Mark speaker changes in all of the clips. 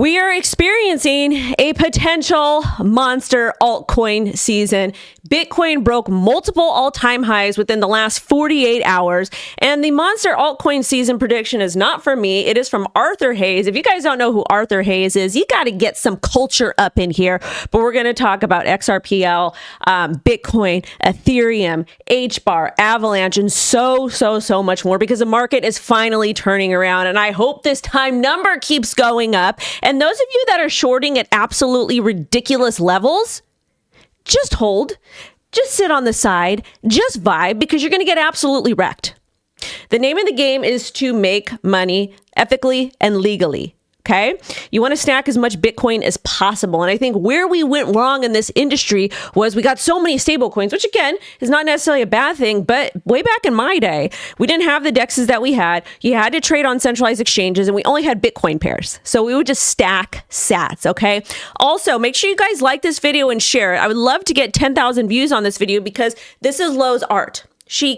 Speaker 1: We are experiencing a potential monster altcoin season. Bitcoin broke multiple all-time highs within the last 48 hours. And the monster altcoin season prediction is not from me. It is from Arthur Hayes. If you guys don't know who Arthur Hayes is, you got to get some culture up in here. But we're going to talk about XRPL, Bitcoin, Ethereum, Hbar, Avalanche, and so much more, because the market is finally turning around. And I hope this time number keeps going up. And those of you that are shorting at absolutely ridiculous levels, just hold, just sit on the side, just vibe, because you're going to get absolutely wrecked. The name of the game is to make money ethically and legally. Okay, you want to stack as much Bitcoin as possible. And I think where we went wrong in this industry was we got so many stable coins, which again is not necessarily a bad thing. But way back in my day, we didn't have the DEXs that we had. You had to trade on centralized exchanges, and we only had Bitcoin pairs. So we would just stack sats. Okay. Also, make sure you guys like this video and share it. I would love to get 10,000 views on this video, because this is Lo's art. She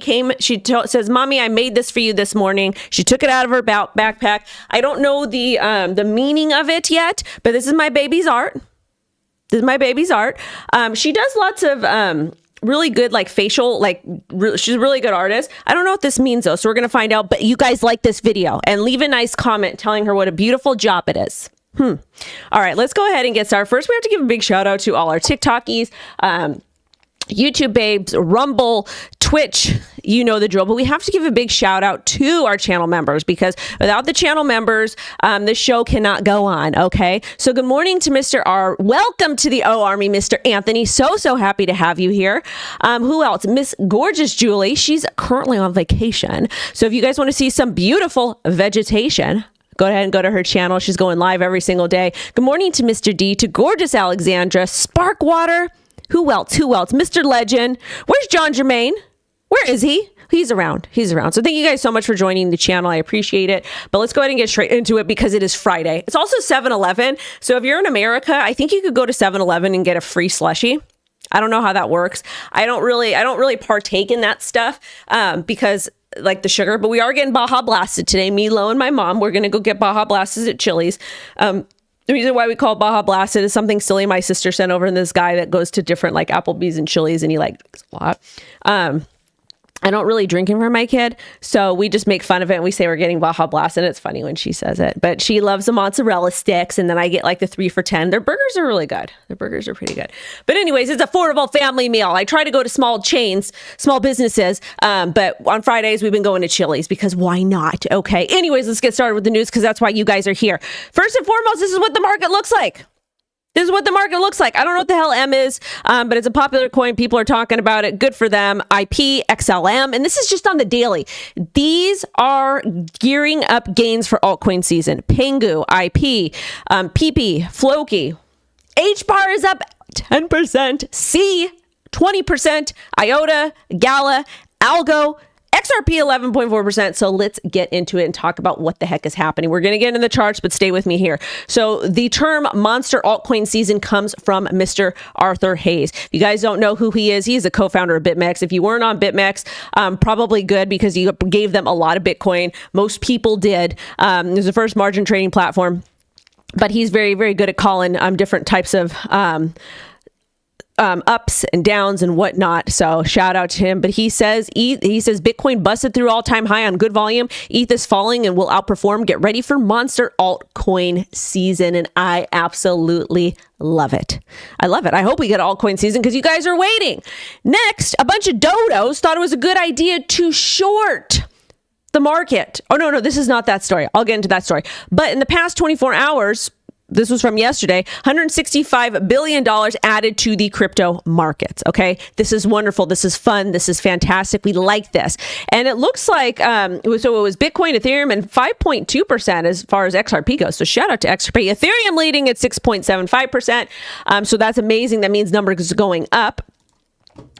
Speaker 1: says, "Mommy, I made this for you this morning." She took it out of her backpack. I don't know the meaning of it yet, but this is my baby's art. This is my baby's art. She does lots of really good, like facial, she's a really good artist. I don't know what this means though, so we're gonna find out. But you guys like this video and leave a nice comment telling her what a beautiful job it is. All right, let's go ahead and get started. First, we have to give a big shout out to all our TikTokies, YouTube babes, Rumble, Twitch, you know the drill. But we have to give a big shout out to our channel members, because without the channel members, the show cannot go on. Okay. So good morning to Mr. R. Welcome to the O Army, Mr. Anthony. So happy to have you here. Who else? Miss Gorgeous Julie. She's currently on vacation. So if you guys want to see some beautiful vegetation, go ahead and go to her channel. She's going live every single day. Good morning to Mr. D, to Gorgeous Alexandra, Sparkwater. Who else? Mr. Legend. Where's John Germain? Where is he? He's around. So thank you guys so much for joining the channel. I appreciate it. But let's go ahead and get straight into it, because it is Friday. It's also 7-Eleven. So if you're in America, I think you could go to 7-Eleven and get a free slushie. I don't know how that works. I don't really partake in that stuff because like the sugar, but we are getting Baja Blasted today. Me, Lo, and my mom, we're going to go get Baja Blasted at Chili's. The reason why we call it Baja Blasted is something silly my sister sent over, and this guy that goes to different like Applebee's and Chili's, and he like drinks a lot. I don't really drink it for my kid, so we just make fun of it and we say we're getting Baja Blasted, and it's funny when she says it. But she loves the mozzarella sticks, and then I get like the 3 for $10. Their burgers are really good. Their burgers are pretty good. But anyways, it's affordable family meal. I try to go to small chains, small businesses, but on Fridays we've been going to Chili's, because why not? Okay. Anyways, let's get started with the news, because that's why you guys are here. First and foremost, this is what the market looks like. This is what the market looks like. I don't know what the hell M is, but it's a popular coin. People are talking about it. Good for them. IP, XLM. And this is just on the daily. These are gearing up gains for altcoin season. Pengu, IP, PP, Floki. Hbar is up 10%. C, 20%. IOTA, Gala, Algo, XRP 11.4%. So let's get into it and talk about what the heck is happening. We're going to get into the charts, but stay with me here. So the term monster altcoin season comes from Mr. Arthur Hayes. If you guys don't know who he is, he's a co-founder of BitMEX. If you weren't on BitMEX, probably good, because you gave them a lot of Bitcoin. Most people did. It was the first margin trading platform, but he's very good at calling different types of ups and downs and whatnot. So shout out to him. But he says Bitcoin busted through all-time high on good volume. ETH is falling and will outperform. Get ready for monster altcoin season. And I absolutely love it. I love it. I hope we get altcoin season, because you guys are waiting. Next, a bunch of dodos thought it was a good idea to short the market. Oh, no, this is not that story. I'll get into that story. But in the past 24 hours, this was from yesterday, $165 billion added to the crypto markets. Okay. This is wonderful. This is fun. This is fantastic. We like this. And it looks like, so it was Bitcoin, Ethereum, and 5.2% as far as XRP goes. So shout out to XRP. Ethereum leading at 6.75%. So that's amazing. That means numbers is going up.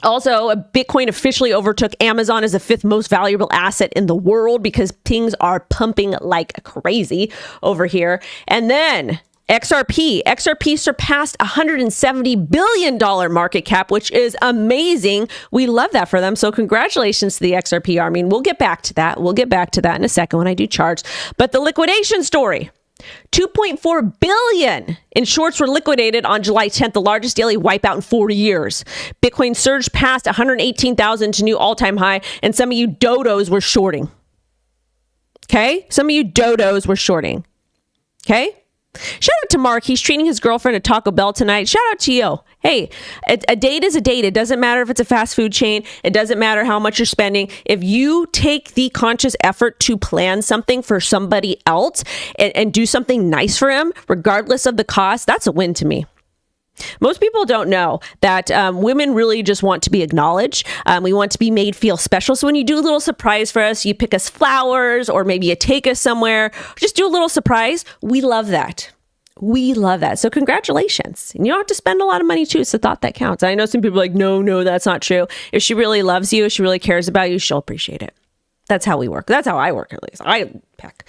Speaker 1: Also, Bitcoin officially overtook Amazon as the 5th most valuable asset in the world, because things are pumping like crazy over here. And then XRP surpassed $170 billion market cap, which is amazing. We love that for them. So congratulations to the XRP army. And we'll get back to that. We'll get back to that in a second when I do charts. But the liquidation story. 2.4 billion in shorts were liquidated on July 10th, the largest daily wipeout in 40 years. Bitcoin surged past 118,000 to new all-time high, and some of you dodos were shorting. Okay? Some of you dodos were shorting. Okay? Shout out to Mark. He's treating his girlfriend at Taco Bell tonight. Shout out to you. Hey, a date is a date. It doesn't matter if it's a fast food chain. It doesn't matter how much you're spending. If you take the conscious effort to plan something for somebody else and do something nice for him, regardless of the cost, that's a win to me. Most people don't know that women really just want to be acknowledged. We want to be made feel special. So when you do a little surprise for us, you pick us flowers, or maybe you take us somewhere, just do a little surprise. We love that. We love that. So congratulations. And you don't have to spend a lot of money too. It's the thought that counts. I know some people are like, no, that's not true. If she really loves you, if she really cares about you, she'll appreciate it. That's how we work. That's how I work, at least. I pick.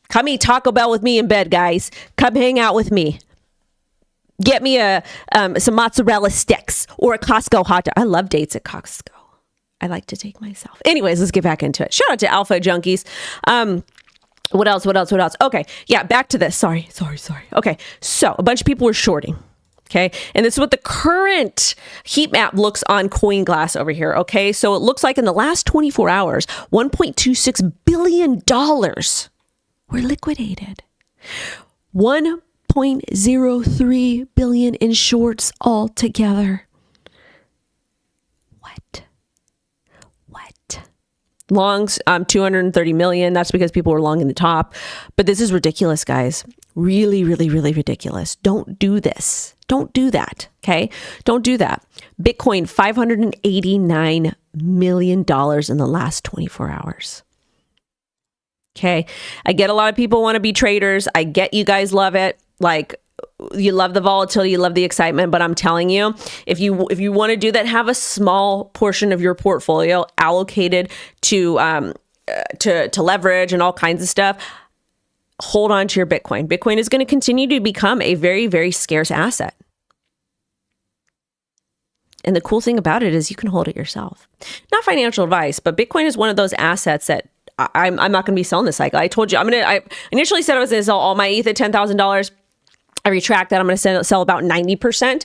Speaker 1: Come eat Taco Bell with me in bed, guys. Come hang out with me. Get me some mozzarella sticks or a Costco hot dog. I love dates at Costco. I like to take myself. Anyways, let's get back into it. Shout out to Alpha Junkies. What else? Okay. Yeah, back to this. Sorry. Okay. So a bunch of people were shorting. Okay. And this is what the current heat map looks on CoinGlass over here. Okay. So it looks like in the last 24 hours, $1.26 billion were liquidated. 1.03 billion in shorts altogether. What? Longs, 230 million. That's because people were long in the top. But this is ridiculous, guys. Really, really, really ridiculous. Don't do this. Don't do that. Okay? Don't do that. Bitcoin, $589 million in the last 24 hours. Okay? I get a lot of people want to be traders. I get you guys love it. Like, you love the volatility, you love the excitement, but I'm telling you, if you want to do that, have a small portion of your portfolio allocated to leverage and all kinds of stuff. Hold on to your Bitcoin. Bitcoin is going to continue to become a very, very scarce asset. And the cool thing about it is you can hold it yourself. Not financial advice, but Bitcoin is one of those assets that I'm not going to be selling this cycle. I told you, I initially said I was going to sell all my ETH at $10,000. I retract that. I'm going to sell about 90%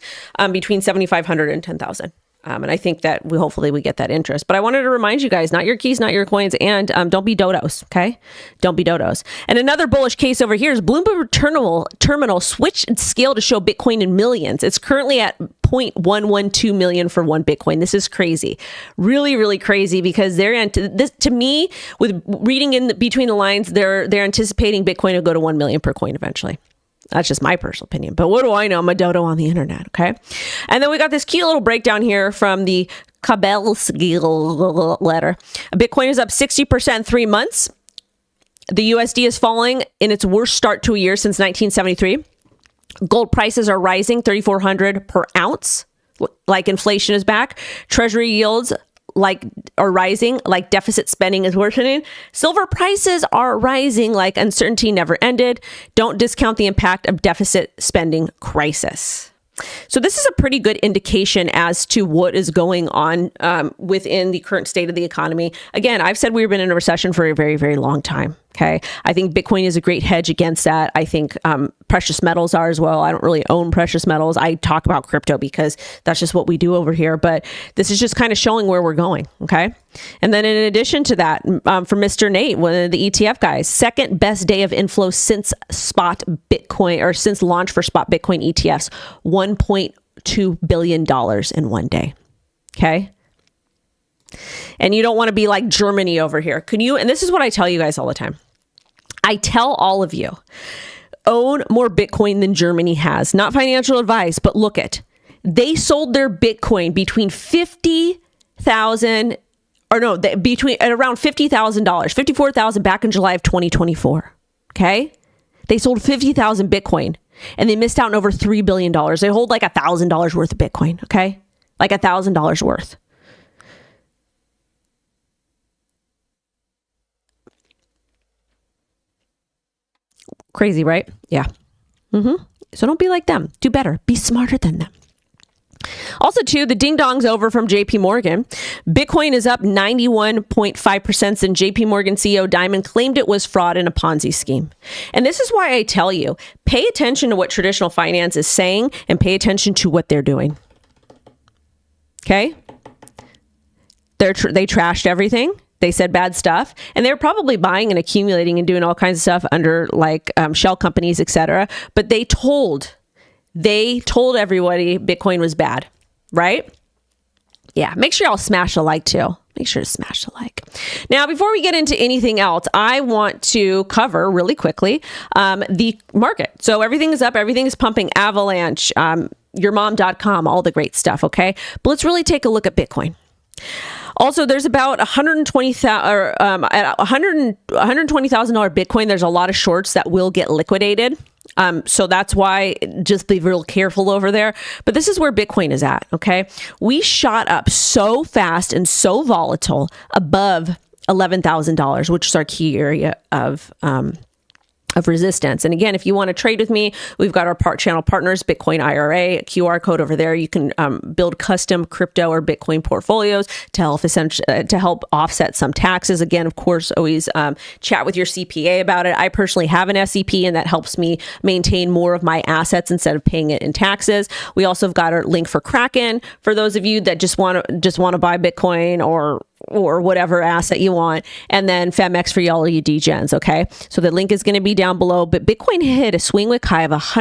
Speaker 1: between 7,500 and 10,000. And I think that hopefully we get that interest. But I wanted to remind you guys, not your keys, not your coins, and don't be dodos, okay? Don't be dodos. And another bullish case over here is Bloomberg Terminal switched scale to show Bitcoin in millions. It's currently at 0.112 million for one Bitcoin. This is crazy. Really, really crazy, because this, to me, with reading in between the lines, they're anticipating Bitcoin to go to 1 million per coin eventually. That's just my personal opinion. But what do I know? I'm a dodo on the internet, okay? And then we got this cute little breakdown here from the Kabelski letter. Bitcoin is up 60% in 3 months. The USD is falling in its worst start to a year since 1973. Gold prices are rising, 3,400 per ounce, like inflation is back. Treasury yields are rising, like deficit spending is worsening. Silver prices are rising, like uncertainty never ended. Don't discount the impact of deficit spending crisis. So this is a pretty good indication as to what is going on within the current state of the economy. Again, I've said we've been in a recession for a very, very long time. Okay. I think Bitcoin is a great hedge against that. I think precious metals are as well. I don't really own precious metals. I talk about crypto because that's just what we do over here. But this is just kind of showing where we're going. Okay. And then in addition to that, for Mr. Nate, one of the ETF guys, second best day of inflow since spot Bitcoin, or since launch for spot Bitcoin ETFs, $1.2 billion in one day. Okay. And you don't want to be like Germany over here. Can you? And this is what I tell you guys all the time. I tell all of you, own more Bitcoin than Germany has. Not financial advice, but look at, they sold their Bitcoin between $50,000 or no, between at around $50,000, 54,000 back in July of 2024. Okay. They sold 50,000 Bitcoin and they missed out on over $3 billion. They hold like $1,000 worth of Bitcoin. Okay. Like $1,000 worth. Crazy, right? Yeah. So don't be like them. Do better. Be smarter than them. Also, too, the ding dong's over from JP Morgan. Bitcoin is up 91.5% since JP Morgan CEO Diamond claimed it was fraud and a Ponzi scheme. And this is why I tell you, pay attention to what traditional finance is saying and pay attention to what they're doing. Okay? They trashed everything. They said bad stuff, and they're probably buying and accumulating and doing all kinds of stuff under like shell companies, etc. But they told everybody Bitcoin was bad, right? Yeah, make sure y'all smash a like too. Make sure to smash a like. Now, before we get into anything else, I want to cover really quickly the market. So everything is up, everything is pumping, avalanche, yourmom.com, all the great stuff, okay? But let's really take a look at Bitcoin. Also, there's about $120,000 Bitcoin. There's a lot of shorts that will get liquidated. So that's why just be real careful over there. But this is where Bitcoin is at. Okay. We shot up so fast and so volatile above $11,000, which is our key area of resistance. And again, if you want to trade with me, we've got our channel partners, Bitcoin IRA, QR code over there. You can build custom crypto or Bitcoin portfolios to help offset some taxes. Again, of course, always chat with your CPA about it. I personally have an SEP, and that helps me maintain more of my assets instead of paying it in taxes. We also have got our link for Kraken for those of you that just want to buy Bitcoin or whatever asset you want, and then FEMX for y'all you degens, okay? So the link is going to be down below, but Bitcoin hit a swing wick high of almost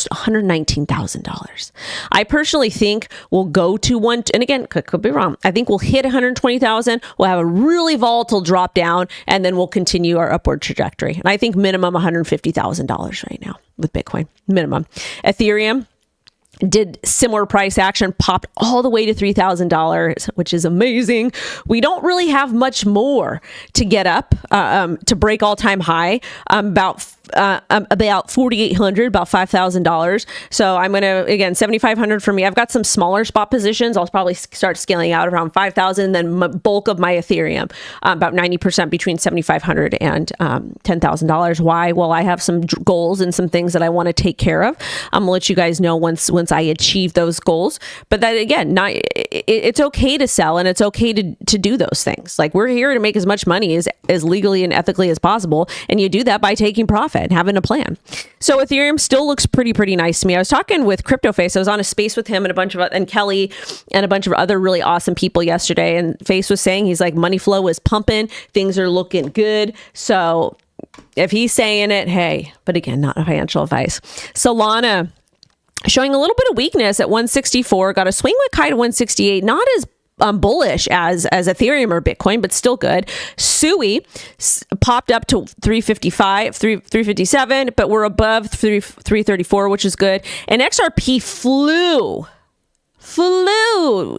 Speaker 1: $119,000. I personally think we'll go to one, and again, could be wrong. I think we'll hit 120,000. We'll have a really volatile drop down, and then we'll continue our upward trajectory. And I think minimum $150,000 right now with Bitcoin, minimum. Ethereum did similar price action, popped all the way to $3,000, which is amazing. We don't really have much more to get up to break all-time high, about 4,800, about $5,000. So I'm going to, again, 7,500 for me. I've got some smaller spot positions. I'll probably start scaling out around 5,000. Then bulk of my Ethereum, about 90% between 7,500 and $10,000. Why? Well, I have some goals and some things that I want to take care of. I'm gonna let you guys know once I achieve those goals. But that again, it's okay to sell, and it's okay to do those things. Like, we're here to make as much money as legally and ethically as possible, and you do that by taking profit and having a plan. So Ethereum still looks pretty nice to me. I was talking with CryptoFace. I was on a space with him and Kelly and a bunch of other really awesome people yesterday. And Face was saying, he's like, money flow is pumping. Things are looking good. So if he's saying it, hey, but again, not financial advice. Solana showing a little bit of weakness at 164, got a swing wick high to 168, not as bullish as Ethereum or Bitcoin, but still good. SUI popped up to 357, but we're above 334, which is good. And XRP flew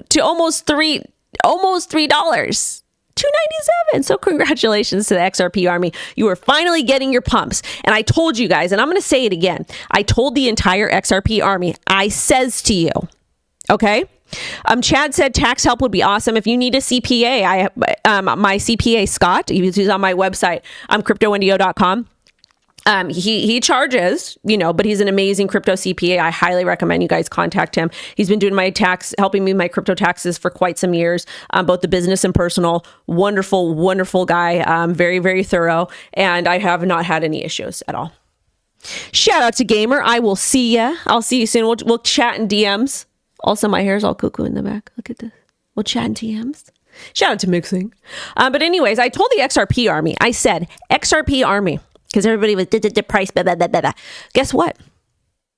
Speaker 1: to almost $3, $2.97. So congratulations to the XRP army. You are finally getting your pumps. And I told you guys, and I'm going to say it again. I told the entire XRP army, I says to you, okay? Chad said tax help would be awesome. If you need a CPA, my CPA, Scott, he's on my website, cryptowendyO.com. He charges, but he's an amazing crypto CPA. I highly recommend you guys contact him. He's been doing helping me with my crypto taxes for quite some years, both the business and personal. Wonderful guy. Very, very thorough. And I have not had any issues at all. Shout out to Gamer. I will see ya. I'll see you soon. We'll chat in DMs. Also, my hair's all cuckoo in the back. Look at this. We'll chat in DMs. Shout out to Mixing. But anyways, I told the XRP army, I said, XRP army, because everybody was the price, blah, blah, blah, blah, blah. Guess what?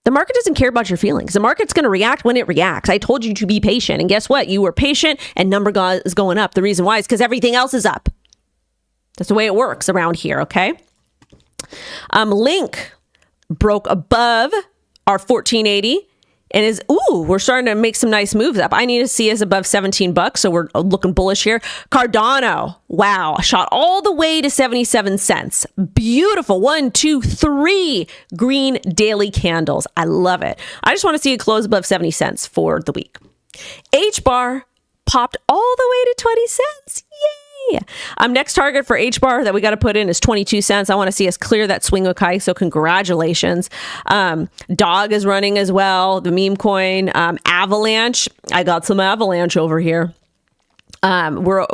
Speaker 1: The market doesn't care about your feelings. The market's going to react when it reacts. I told you to be patient. And guess what? You were patient and number is going up. The reason why is because everything else is up. That's the way it works around here, okay? Link broke above our 1480. And we're starting to make some nice moves up. I need to see us above $17, so we're looking bullish here. Cardano, wow, shot all the way to 77 cents. Beautiful. 1, 2, 3 green daily candles. I love it. I just want to see it close above 70 cents for the week. Hbar popped all the way to 20 cents. Yay! Next target for HBAR that we got to put in is 22 cents. I want to see us clear that swing okay. So congratulations. Dog is running as well. The meme coin, Avalanche. I got some Avalanche over here. I've got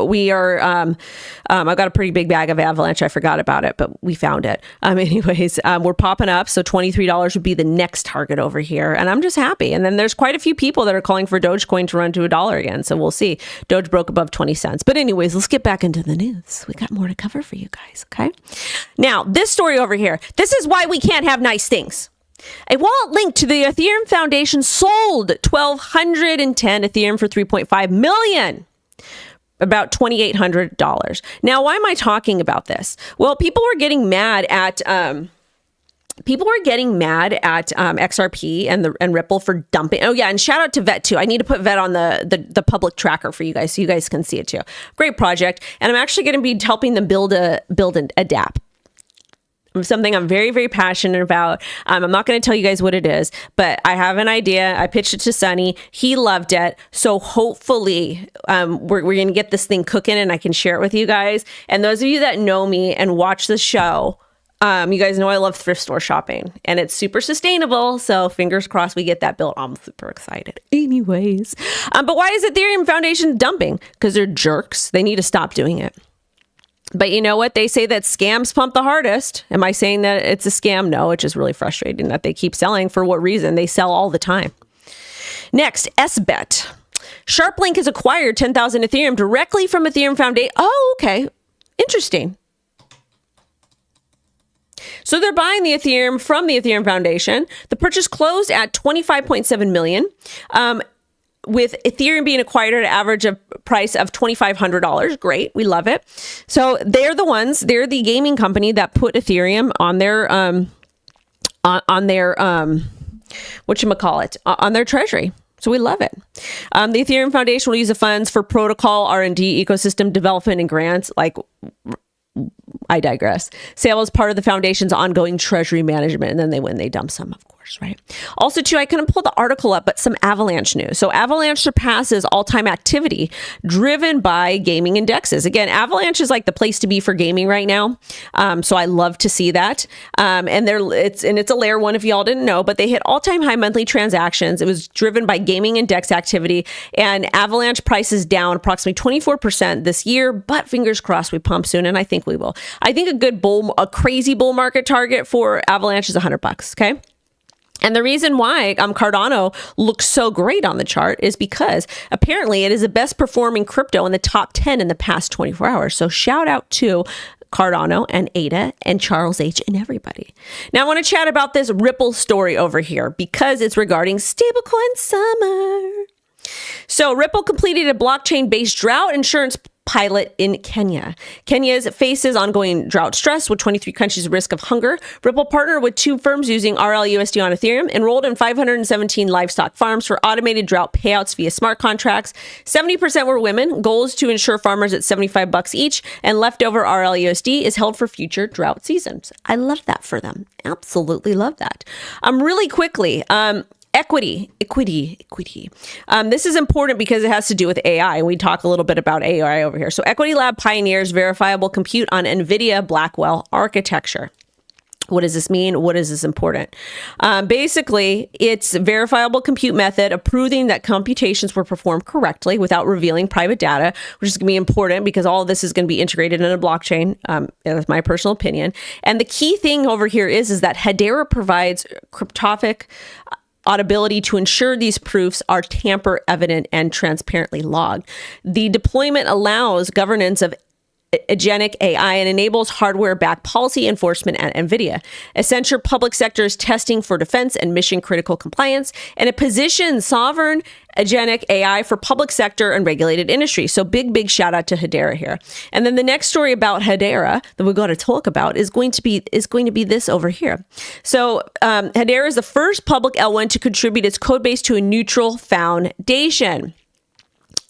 Speaker 1: a pretty big bag of Avalanche. I forgot about it, but we found it. We're popping up. So $23 would be the next target over here. And I'm just happy. And then there's quite a few people that are calling for Dogecoin to run to $1 again. So we'll see. Doge broke above 20 cents. But anyways, let's get back into the news. We got more to cover for you guys. Okay. Now, this story over here, this is why we can't have nice things. A wallet linked to the Ethereum Foundation sold 1,210 Ethereum for $3.5 million. About $2,800. Now, why am I talking about this? Well, people were getting mad at XRP and Ripple for dumping. Oh yeah, and shout out to Vet too. I need to put Vet on the public tracker for you guys so you guys can see it too. Great project, and I'm actually going to be helping them build a dApp. Something I'm very, very passionate about. I'm not going to tell you guys what it is, but I have an idea. I pitched it to Sonny. He loved it. So hopefully we're going to get this thing cooking and I can share it with you guys. And those of you that know me and watch the show, you guys know I love thrift store shopping and it's super sustainable. So fingers crossed we get that built. I'm super excited. Anyways, but why is Ethereum Foundation dumping? Because they're jerks. They need to stop doing it. But you know what? They say that scams pump the hardest. Am I saying that it's a scam? No, it's just really frustrating that they keep selling. For what reason? They sell all the time. Next, SBET. SharpLink has acquired 10,000 Ethereum directly from Ethereum Foundation. Oh, okay. Interesting. So they're buying the Ethereum from the Ethereum Foundation. The purchase closed at $25.7 million. With Ethereum being acquired at an average of price of $2,500. Great. We love it. So they're the gaming company that put Ethereum on their, on their treasury. So we love it. The Ethereum Foundation will use the funds for protocol, R&D, ecosystem development, and grants. I digress. Sale is part of the foundation's ongoing treasury management. And then when they dump some, of course, right? Also, too, I couldn't pull the article up, but some Avalanche news. So Avalanche surpasses all-time activity driven by gaming indexes. Again, Avalanche is like the place to be for gaming right now. So I love to see that. And it's a layer one if y'all didn't know, but they hit all-time high monthly transactions. It was driven by gaming index activity, and Avalanche prices down approximately 24% this year, but fingers crossed we pump soon, and I think we will. I think a crazy bull market target for Avalanche is $100, okay? And the reason why Cardano looks so great on the chart is because apparently it is the best performing crypto in the top 10 in the past 24 hours. So shout out to Cardano and ADA and Charles H and everybody. Now I want to chat about this Ripple story over here because it's regarding stablecoin summer. So Ripple completed a blockchain-based drought insurance pilot in Kenya. Kenya faces ongoing drought stress with 23 countries at risk of hunger. Ripple partnered with 2 firms using RLUSD on Ethereum, enrolled in 517 livestock farms for automated drought payouts via smart contracts. 70% were women. Goal is to insure farmers at $75 each, and leftover RLUSD is held for future drought seasons. I love that for them. Absolutely love that. Really quickly, Equity. This is important because it has to do with AI, and we talk a little bit about AI over here. So Equity Lab pioneers verifiable compute on NVIDIA Blackwell architecture. What does this mean? What is this important? Basically, it's a verifiable compute method of proving that computations were performed correctly without revealing private data, which is going to be important because all of this is going to be integrated in a blockchain. That's my personal opinion. And the key thing over here is that Hedera provides cryptographic audibility to ensure these proofs are tamper evident and transparently logged. The deployment allows governance of agentic AI and enables hardware-backed policy enforcement at NVIDIA. Accenture Public Sector is testing for defense and mission-critical compliance, and it positions sovereign agentic AI for public sector and regulated industry. So big shout out to Hedera here. And then the next story about Hedera that we're going to talk about is going to be this over here. So Hedera is the first public L1 to contribute its code base to a neutral foundation.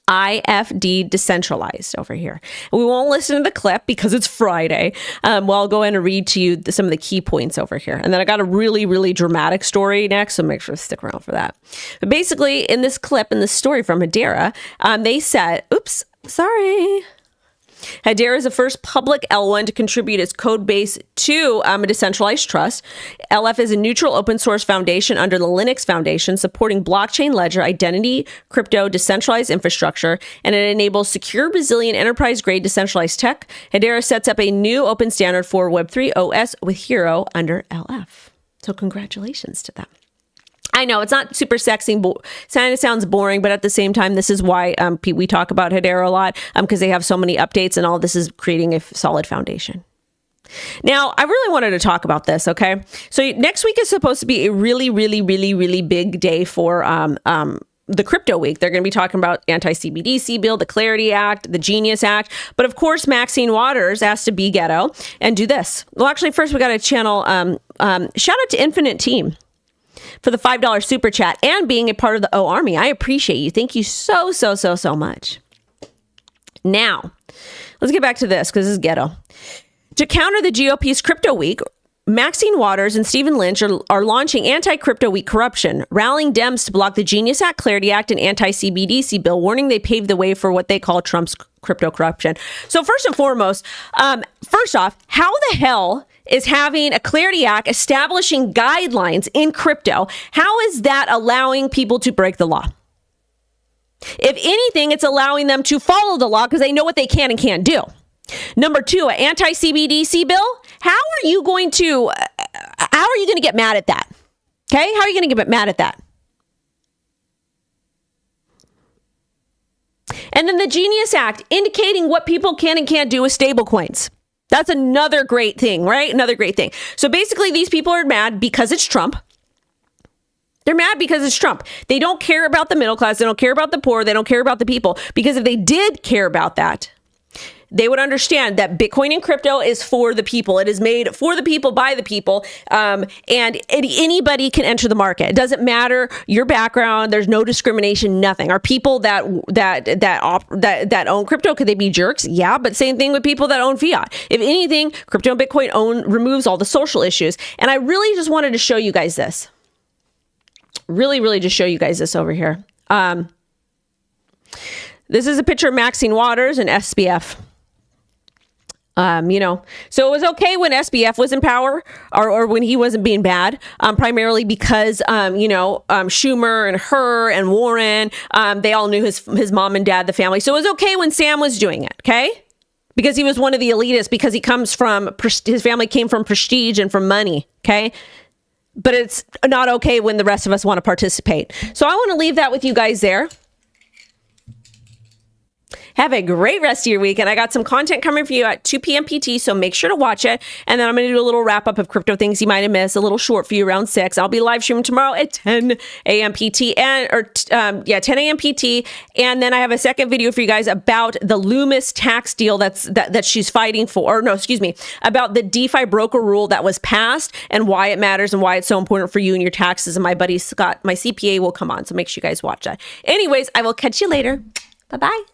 Speaker 1: IFD decentralized over here. We won't listen to the clip because it's Friday. Well, I'll go in and read to you some of the key points over here. And then I got a really dramatic story next, so make sure to stick around for that. But basically, in this clip, in this story from Hedera, they said, oops, sorry. Hedera is the first public L1 to contribute its code base to a decentralized trust. LF is a neutral open source foundation under the Linux Foundation, supporting blockchain ledger, identity, crypto, decentralized infrastructure, and it enables secure, resilient, enterprise-grade decentralized tech. Hedera sets up a new open standard for Web3 OS with Hero under LF. So congratulations to them. I know it's not super sexy, it sounds boring, but at the same time, this is why we talk about Hedera a lot, because they have so many updates and all this is creating a solid foundation. Now, I really wanted to talk about this, okay? So next week is supposed to be a really, really, really, really big day for the crypto week. They're going to be talking about anti-CBDC bill, the Clarity Act, the Genius Act. But of course, Maxine Waters asked to be ghetto and do this. Well, actually, first we got to channel, shout out to Infinite Team for the $5 super chat and being a part of the O Army. I appreciate you. Thank you so, so, so, so much. Now, let's get back to this because this is ghetto. To counter the GOP's crypto week, Maxine Waters and Stephen Lynch are launching anti-crypto week corruption, rallying Dems to block the Genius Act, Clarity Act, and anti-CBDC bill, warning they paved the way for what they call Trump's crypto corruption. So first and foremost, first off, how the hell is having a Clarity Act establishing guidelines in crypto, how is that allowing people to break the law? If anything, it's allowing them to follow the law because they know what they can and can't do. Number two, an anti-CBDC bill. How are you going to get mad at that? Okay, how are you going to get mad at that? And then the Genius Act, indicating what people can and can't do with stablecoins. That's another great thing, right? Another great thing. So basically, these people are mad because it's Trump. They're mad because it's Trump. They don't care about the middle class. They don't care about the poor. They don't care about the people. Because if they did care about that, they would understand that Bitcoin and crypto is for the people. It is made for the people, by the people, and anybody can enter the market. It doesn't matter your background. There's no discrimination. Nothing. Are people that own crypto, could they be jerks? Yeah, but same thing with people that own fiat. If anything, crypto and Bitcoin removes all the social issues. And I really just wanted to show you guys this. Really just show you guys this over here. This is a picture of Maxine Waters and SBF. So it was okay when SBF was in power or when he wasn't being bad, primarily because, Schumer and her and Warren, they all knew his mom and dad, the family. So it was okay when Sam was doing it. Okay. Because he was one of the elitists, because he comes from, his family came from prestige and from money. Okay. But it's not okay when the rest of us want to participate. So I want to leave that with you guys there. Have a great rest of your week. And I got some content coming for you at 2 p.m. PT, so make sure to watch it. And then I'm going to do a little wrap up of crypto things you might have missed, a little short for you around 6. I'll be live streaming tomorrow at 10 a.m. PT 10 a.m. PT. And then I have a second video for you guys about the Loomis tax deal that she's fighting for, or no, excuse me, about the DeFi broker rule that was passed and why it matters and why it's so important for you and your taxes. And my buddy Scott, my CPA, will come on. So make sure you guys watch that. Anyways, I will catch you later. Bye-bye.